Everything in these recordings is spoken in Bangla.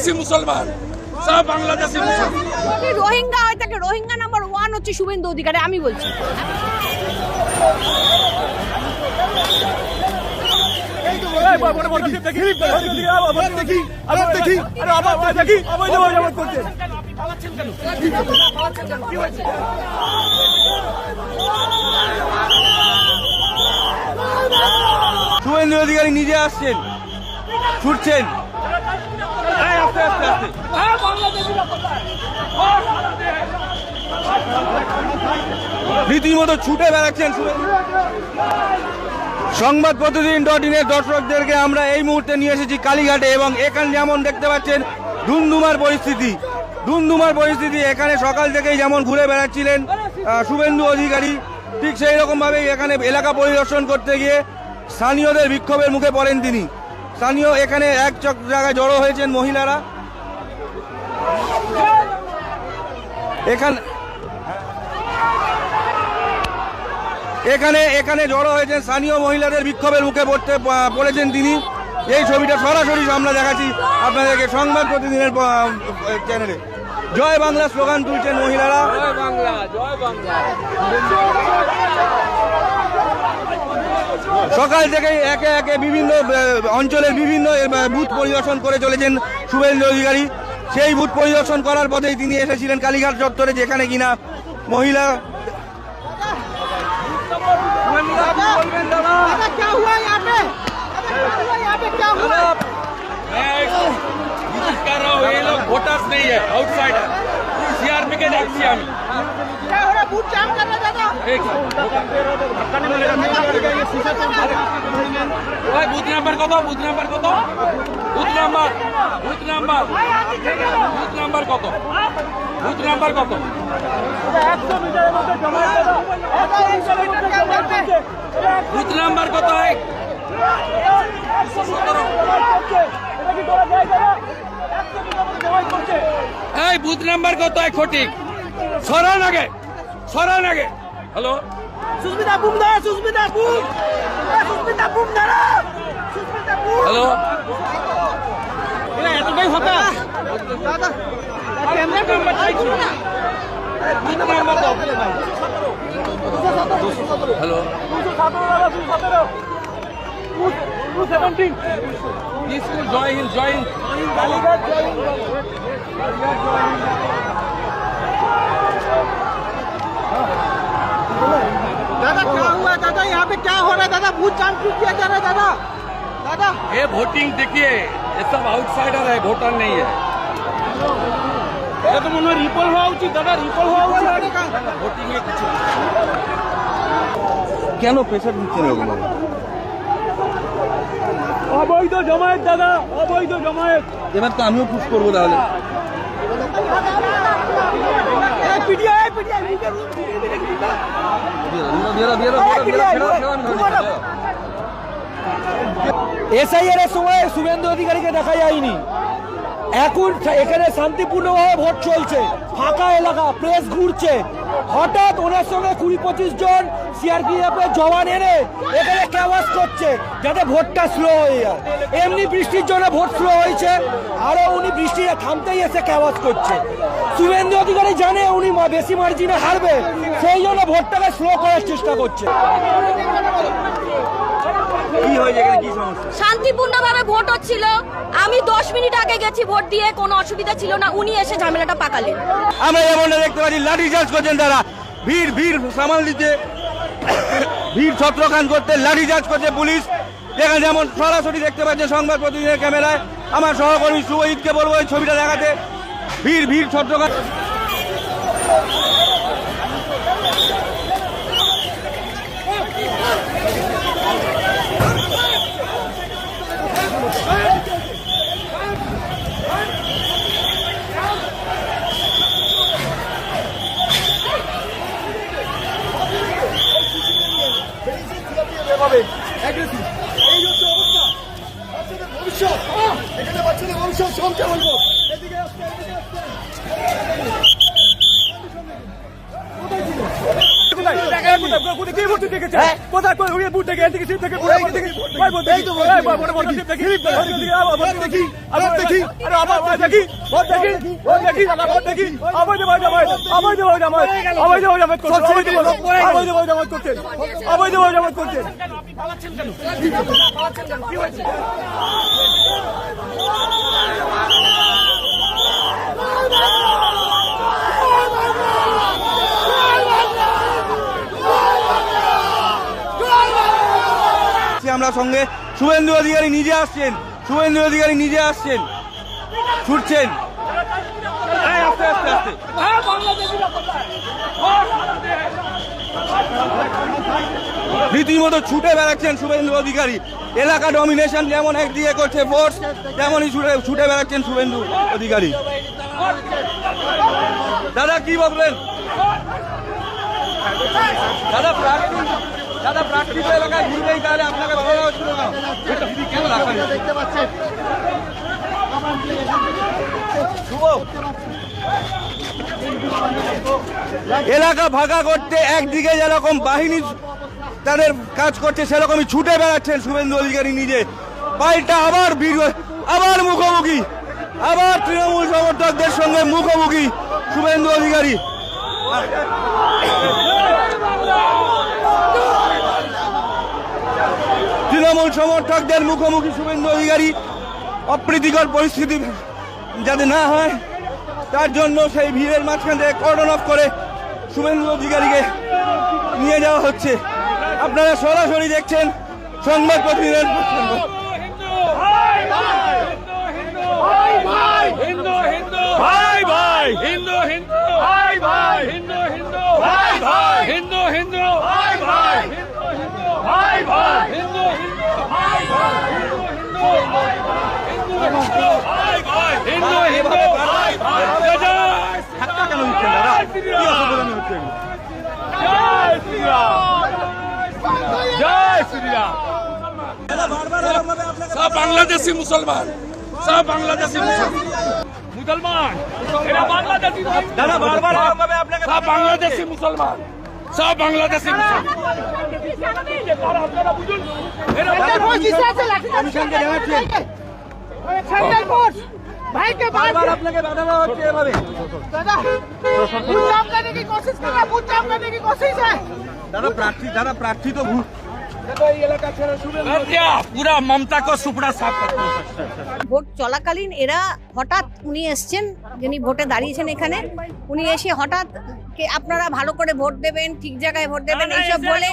বাংলাদেশি মুসলমান, সব বাংলাদেশি মুসলমান। রোহিঙ্গা হয় থাকে, রোহিঙ্গা নাম্বার 1 হচ্ছে শুভেন্দু অধিকারী, আমি বলছি। শুভেন্দু অধিকারী নিজে আসছেন, ছুটছেন আস্তে আস্তে আস্তে। রীতিমতো ছুটে বেড়াচ্ছেন শুভেন্দু। সংবাদ প্রতিদিন.in এর দর্শকদেরকে আমরা এই মুহূর্তে নিয়ে এসেছি কালীঘাটে, এবং এখানে যেমন দেখতে পাচ্ছেন ধুমধুমার পরিস্থিতি। এখানে সকাল থেকেই যেমন ঘুরে বেড়াচ্ছিলেন শুভেন্দু অধিকারী, ঠিক সেই রকম ভাবেই এখানে এলাকা পরিদর্শন করতে গিয়ে স্থানীয়দের বিক্ষোভের মুখে পড়েন তিনি। স্থানীয় এখানে এক জায়গায় জড়ো হয়েছেন মহিলারা। এখানে জড়ো হয়েছেন স্থানীয় মহিলাদের বিক্ষোভের মুখে পড়েছেন তিনি। এই ছবিটা সরাসরি আমরা দেখাচ্ছি আপনাদেরকে সংবাদ প্রতিদিনের চ্যানেলে। জয় বাংলা স্লোগান তুলছেন মহিলারা। জয় বাংলা, জয় বাংলা। সকাল থেকেই একে একে বিভিন্ন অঞ্চলের বিভিন্ন বুথ পরিদর্শন করে চলেছেন শুভেন্দু অধিকারী। সেই বুথ পরিদর্শন করার পথেই তিনি এসেছিলেন কালীঘাট চত্বরে, যেখানে কিনা মহিলা ভোটার্স নেই, আউটসাইডার सीआरपी के देखছি আমি। क्या हो रहा, बूथ जाम कर रहा दादा। ওই বুথ নাম্বার কত? বুথ নাম্বার কত? বুথ নাম্বার কত? বুথ নাম্বার কত? 100 মিটারের মধ্যে জমা দাদা, 100 মিটারের মধ্যে বুথ নাম্বার কত? 117 এটা কি করা যায় দাদা? 100 মিটার জমা করছে। এই বুথ নাম্বার কত? খটিক সরান আগে। হ্যালো, সুস্মিতা বুম দাঁড়া, সুস্মিতা বুম দাঁড়া, সুস্মিতা বুম। হ্যালো, এটা এতটাই হতা দাদা, ক্যামেরা নাম্বার চাইছো না, বুথ নাম্বার দাও ভাই। হ্যালো, 217 217 স্কুল জয় হিন্দ, জয় হিন্দ। कालीघाट जय हिंद। दादा क्या हुआ दादा, यहाँ पे क्या हो रहा है दादा? बूथ जाम क्यों किया जा रहा है दादा? ये वोटिंग देखिए, ये सब आउटसाइडर है, वोटर नहीं है। ये तो मन रिपल हुआ उचित दादा, रिपल हुआ उचित। वोटिंग में कुछ কেন প্রেসার দিচ্ছেন এরকম? অবৈধ জমায়েত দাদা, অবৈধ জমায়েত। এবার তো আমিও পুশ করবো তাহলে। এসআইআর এর সময় শুভেন্দু অধিকারীকে দেখা যায়নি। এখন এখানে শান্তিপূর্ণভাবে ভোট চলছে, ফাঁকা এলাকা, প্রেস ঘুরছে। হঠাৎ ওনার সঙ্গে 20-25 জন সিআরপিএফ এর জওয়ান এনে এখানে ক্যাওয়াস করছে যাতে ভোটটা স্লো হয়ে যায়। এমনি বৃষ্টির জন্য ভোট স্লো হয়েছে, আরো উনি বৃষ্টি থামতেই এসে ক্যাওয়াস করছে। শুভেন্দু অধিকারী জানে উনি বেশি মার্জিনে হারবে, সেই জন্য ভোটটাকে স্লো করার চেষ্টা করছে। কি হয়েছে এখানে, কি সমস্যা? শান্তিপূর্ণভাবে ভোট হচ্ছিল, আমি 10 মিনিট আগে গেছি ভোট দিয়ে, কোনো অসুবিধা ছিল না। উনি এসে ঝামেলাটা পাকালেন। আমরা যেমনটা দেখতে পাচ্ছি লাঠি চার্জ করছেন তারা, ভিড় সামাল দিতে, ভিড় ছত্রখান করতে লাঠি চার্জ করছে পুলিশ। যেখানে যেমন সরাসরি দেখতে পাচ্ছে সংবাদ প্রতিনিধির ক্যামেরায়। আমার সহকর্মী শুভজিৎকে বলবো এই ছবিটা দেখাতে। ভিড় ছত্রখান। কোথায় কি ভোট দেখেছে কোথায় কই ওই ভোট দেখে এদিকে থেকে কই ভোট দেখি এই ভোট দেখি দেখি আবার দেখি আরে আবার দেখি ভোট দেখি ভোট দেখি আবার দেব জামাত করছে আবার দেব জামাত করছে কি হয়েছে আমরা সঙ্গে শুভেন্দু অধিকারী নিজে আসছেন ছুটছেন আস্তে আস্তে আস্তে রীতিমতো ছুটে বেড়াচ্ছেন শুভেন্দু অধিকারী এলাকা ডমিনেশন যেমন একদিকে করছে ফোর্স তেমনই ছুটে বেড়াচ্ছেন শুভেন্দু অধিকারী দাদা কি বলবেন দাদা প্রাকৃতিক এলাকায় ঘুরবেই তাহলে আপনাকে ভালো হচ্ছিল না দিদি কেন রাখা দেখতে পাচ্ছেন এলাকা ফাঁকা করতে একদিকে যেরকম বাহিনী তাদের কাজ করছে সেরকমই ছুটে বেড়াচ্ছেন শুভেন্দু অধিকারী নিজে পাল্টা আবার মুখোমুখি আবার তৃণমূল সমর্থকদের সঙ্গে মুখোমুখি শুভেন্দু অধিকারী তৃণমূল সমর্থকদের মুখোমুখি শুভেন্দু অধিকারী অপ্রীতিকর পরিস্থিতি যাতে না হয় তার জন্য সেই ভিড়ের মাঝখান থেকে কর্ডন অফ করে শুভেন্দু অধিকারীকে নিয়ে যাওয়া হচ্ছে আপনারা সরাসরি দেখছেন সংবাদ প্রতিনিধিদের सब बांग्लादेशी मुसलमान सब बांग्लादेशी मुसलमान दादा बार-बार सब बांग्लादेशी मुसलमान सब बांग्लादेशी भाई के बार-बार আপনাকে বাধা দেওয়া হচ্ছে এভাবে दादा बूथ जाम करने की कोशिश कर रहा है बूथ जाम करने की कोशिश है दादा प्रार्थी तो पूरा ममता को सुपड़ा साफ करते ভোট চলাকালীন এরা হঠাৎ উনি এসছেন যিনি ভোটে দাঁড়িয়েছেন এখানে উনি এসে হঠাৎ আপনারা ভালো করে ভোট দেবেন ঠিক জায়গায় ভোট দেবেন এইসব বলে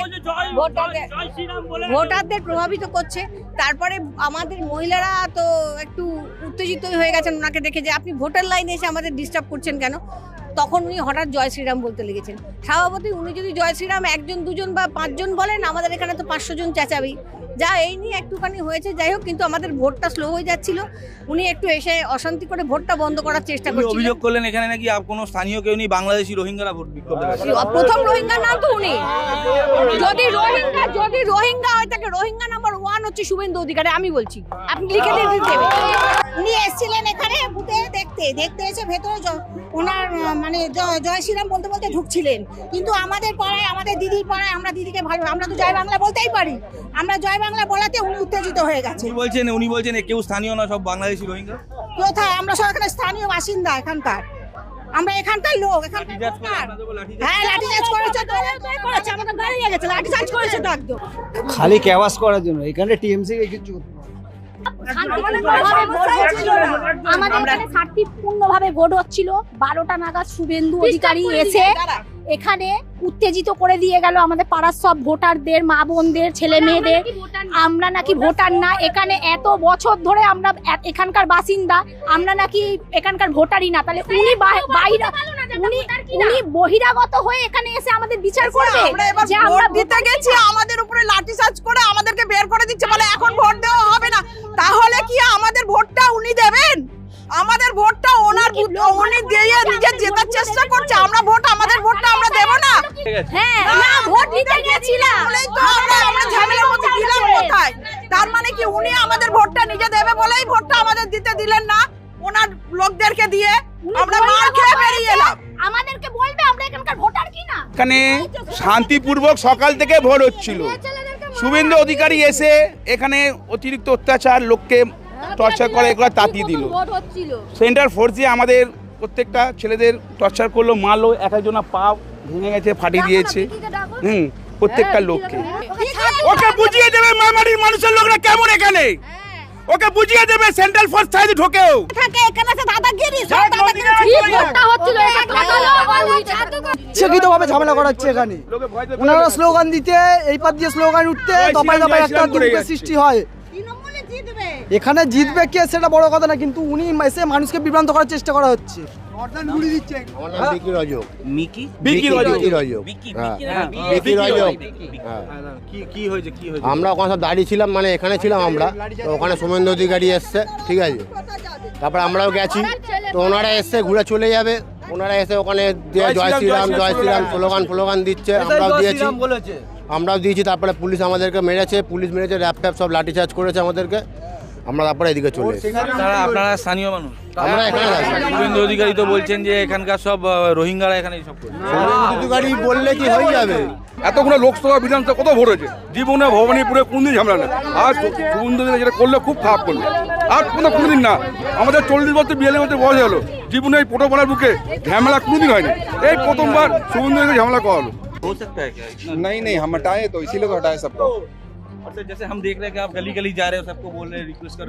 ভোটারদের প্রভাবিত করছে তারপরে আমাদের মহিলারা তো একটু উত্তেজিত হয়ে গেছেন ওনাকে দেখে যে আপনি ভোটার লাইনে এসে আমাদের ডিস্টার্ব করছেন কেন তখন উনি হঠাৎ জয় শ্রীরাম বলতে লেগেছেন স্বভাবতই উনি যদি জয় শ্রীরাম একজন দুজন বা পাঁচজন বলেন আমাদের এখানে তো 500 জন চেঁচাবেই যা এই নিয়ে একটুখানি হয়েছে যাই হোক কিন্তু আমাদের ভোটটা স্লো হয়ে যাচ্ছিল উনি একটু এসে অশান্তি করে ভোটটা বন্ধ করার চেষ্টা করছিলেন অভিযোগ করলেন এখানে নাকি কোনো স্থানীয় কেউ নেই বাংলাদেশি রোহিঙ্গারা ভোট বিক্ষোভ দেখাচ্ছে প্রথম রোহিঙ্গা না তো উনি যদি রোহিঙ্গা হয় তাকে রোহিঙ্গা নাম্বার 1 হচ্ছে শুভেন্দু অধিকারী আমি বলছি আপনি লিখে দিয়ে দেবেন উনি এসেছিলেন এখানে বুথে দেখতে এসে ভেতরে ওনার মানে জয় শ্রীরাম বলতে বলতে ঢুকছিলেন কিন্তু আমাদের পাড়ায় আমাদের দিদির পাড়ায় আমরা দিদিকে ভালো আমরা তো জয় বাংলা বলতেই পারি আমরা জয় বাংলা বলাতে উনি উত্তেজিত হয়ে গেছে উনি বলছেন কেউ স্থানীয় না সব বাংলাদেশি রোহিঙ্গা কোথায় আমরা সব এখানে স্থানীয় বাসিন্দা এখানকার আমরা এখানকার লোক হ্যাঁ লাঠিচার্জ করেছে আমাদের দাঁড়িয়ে গেছে লাঠিচার্জ করেছে তো একদম খালি ক্যাওয়াস করার জন্য এখানে টিএমসি কিছু আমাদের এখানে শান্তিপূর্ণভাবে ভোট হচ্ছিল 12টা নাগাদ শুভেন্দু অধিকারী এসে এখানে উত্তেজিত করে দিয়ে গেল আমাদের পাড়ার সব ভোটারদের মা বোনদের ছেলে মেয়েদের আমরা নাকি ভোটার না এখানে এত বছর ধরে আমরা এখানকার বাসিন্দা আমরা নাকি এখানকার ভোটারই না তাহলে উনি উনি বহিরাগত হয়ে এখানে এসে আমাদের বিচার করবে যে আমরা দিতে গেছি আমাদের উপরে লাঠিচার্জ করে আমাদেরকে বের করে দিচ্ছে বলে এখন ভোট দেওয়া হবে না তাহলে কি আমাদের ভোটটা উনি দেবেন আমাদের ভোটটা উনি দিয়ে নিজে জেতার চেষ্টা করছে আমরা আমাদের ভোটটা আমরা দেব না হ্যাঁ না ভোট দিতে গেছিলাম বলেই তো আমরা ঝামেলার মধ্যে দিলাম কোথায় তার মানে কি উনি আমাদের ভোটটা নিজে দেবে বলেই ভোটটা আমাদের দিতে দিলেন না ওনার লোকদেরকে দিয়ে আমরা মার খেয়ে বেরিয়ে এলাম আমাদেরকে বলবে আমরা এখানকার ভোটার কি না এখানে শান্তিপূর্বক সকাল থেকে ভোট হচ্ছিল। শুভেন্দু অধিকারী এসে এখানে অতিরিক্ত অত্যাচার, লোককে টর্চার করে, এগুলো তাতিয়ে দিল। সেন্ট্রাল ফোর্স দিয়ে আমাদের প্রত্যেকটা ছেলেদের টর্চার করলো, মারলো, এক একজনা পা ভেঙে গেছে, ফাটিয়ে দিয়েছে। প্রত্যেকটা লোককে ওকে বুঝিয়ে দেবে মামারির মানুষের লোকরা কেমন এখানে, ওকে বুঝিয়ে দেবে সেন্ট্রাল ফোর্স সাইডে ঢোকেও থাকে এখানে আছে দাদাগিরি ইচ্ছাকৃতভাবে ঝামেলা করাচ্ছে এখানে। ওনারা স্লোগান দিতে, এই পাত দিয়ে স্লোগান উঠতে দফায় দফায় একটা দুর্গের সৃষ্টি হয়। এখানে জিতবে কে সেটা বড় কথা না, কিন্তু উনি এসে মানুষকে বিভ্রান্ত করার চেষ্টা করা হচ্ছে। আমরা ওখানে সব দাঁড়িয়ে ছিলাম, মানে এখানে ছিলাম আমরা, তো ওখানে শুভেন্দু অধিকারী এসছে, ঠিক আছে। তারপর আমরাও গেছি, তো ওনারা এসছে ঘুরে চলে যাবে। ওনারা এসে ওখানে জয় শ্রীরাম স্লোগান দিচ্ছে, আমরাও দিয়েছি। তারপরে পুলিশ আমাদেরকে মেরেছে, র্যাপ ফ্যাপ সব লাঠিচার্জ করেছে আমাদেরকে। আমরা তারপরে এদিকে চলে এসেছি। আপনারা স্থানীয় মানুষ? আমরা এখানে আছি। শুভেন্দু অধিকারী তো বলছেন যে এখানকার সব রোহিঙ্গারা এখানে সব করে। শুভেন্দু অধিকারী বললে কি হয়ে যাবে? এতগুলো লোকসভা বিধানসভা কত ভোট হয়েছে, জীবনে ভবানীপুরে কোনদিন ঝামেলা না। আর শুভেন্দু অধিকারী যেটা করলে খুব খারাপ করলো। আর কোনোদিন না, আমাদের 40 বছর 42 বছর বয়স হলো, জীবনে এই পোটোপাড়ার বুকে ঝামেলা কোনোদিন হয়নি। এই প্রথমবার শুভেন্দু অধিকারী ঝামেলা করালো। हो सकता है क्या? नहीं हम हटाए तो इसीलिए तो हटाए सबको। अच्छा, जैसे हम देख रहे हैं कि आप गली गली जा रहे हो, सबको बोल रहे हैं, रिक्वेस्ट कर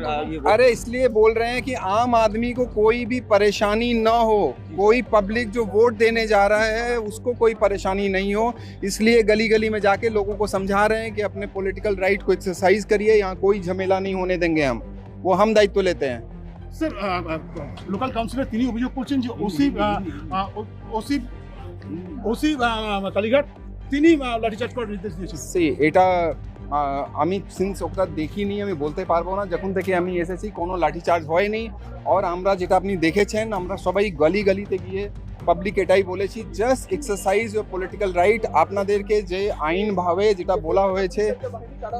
अरे इसलिए बोल रहे हैं कि आम आदमी को कोई भी परेशानी ना हो, कोई पब्लिक जो वोट देने जा रहा है उसको कोई परेशानी नहीं हो, इसलिए गली गली में जाके लोगों को समझा रहे हैं कि अपने पॉलिटिकल राइट को एक्सरसाइज करिए, यहाँ कोई झमेला नहीं होने देंगे, हम दायित्व लेते हैं। স্যার লোকাল কাউন্সিলর তিনি অভিযোগ করছেন যে ওসি কালীঘাট তিনি লাঠিচার্জ করার নির্দেশ দিয়েছেন। এটা আমি সিন্স ওটা দেখিনি, আমি বলতে পারবো না। যখন থেকে আমি এসেছি কোনো লাঠিচার্জ হয়নি। আর আমরা যেটা আপনি দেখেছেন, আমরা সবাই গলি গলিতে গিয়ে পাবলিক এটাই বলেছি, just exercise your political right. আপনাদেরকে যে আইনভাবে যেটা বলা হয়েছে,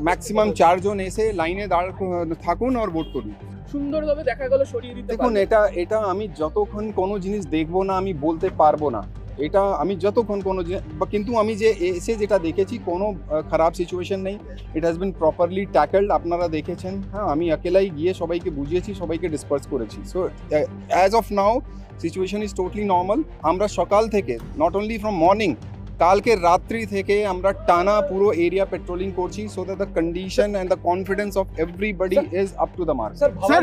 ম্যাক্সিমাম 4 জন এসে লাইনে থাকুন আর ভোট করুন। সুন্দরভাবে দেখা গেল সরিয়ে দিতে। দেখুন এটা আমি যতক্ষণ কোনো জিনিস দেখবো না আমি বলতে পারবো না। এটা আমি যতক্ষণ কোনো কিন্তু আমি যে এসে যেটা দেখেছি কোনো খারাপ সিচুয়েশন নেই। ইট হ্যাজ বিন প্রপারলি ট্যাকেলড, আপনারা দেখেছেন। হ্যাঁ, আমি একেলাই গিয়ে সবাইকে বুঝিয়েছি, সবাইকে ডিসপার্স করেছি। So as of now situation is totally normal. আমরা সকাল থেকে, নট অনলি ফ্রম মর্নিং, কালকে রাত্রি থেকে আমরা টানা পুরো এরিয়া পেট্রোলিং করছি, so that the condition and the confidence of everybody is up to the mark. Sir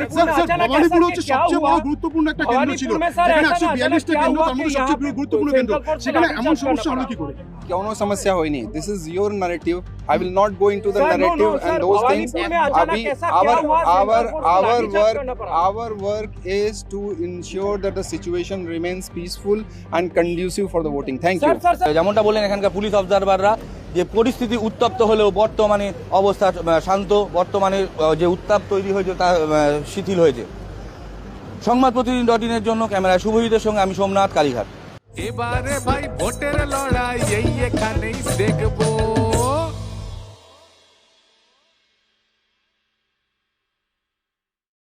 Bhowanipore হচ্ছে সবচেয়ে বড় গুরুত্বপূর্ণ একটা কেন্দ্র ছিল, যেখানে 142টা কেন্দ্র, তার মধ্যে সবচেয়ে গুরুত্বপূর্ণ কেন্দ্র, সেখানে এমন সমস্যা হলো কি করে? কোনো সমস্যা হয়নি। This is your narrative, I will not go into the narrative and those things. our work is to ensure that the situation remains peaceful and conducive for the voting. Thank you. যেমনটা বললেন এখানকার পুলিশ অবজারভাররা, যে পরিস্থিতি উত্তপ্ত হলেও বর্তমানে অবস্থা শান্ত, বর্তমানে যে উত্তাপ তৈরি হয়েছে তা শিথিল হয়েছে। সংবাদ প্রতিদিন.in-এর জন্য ক্যামেরায় শুভজিতের সঙ্গে আমি সোমনাথ, কালীঘাট। এবারে ভাই ভোটের লড়াই এই এখানেই দেখবো।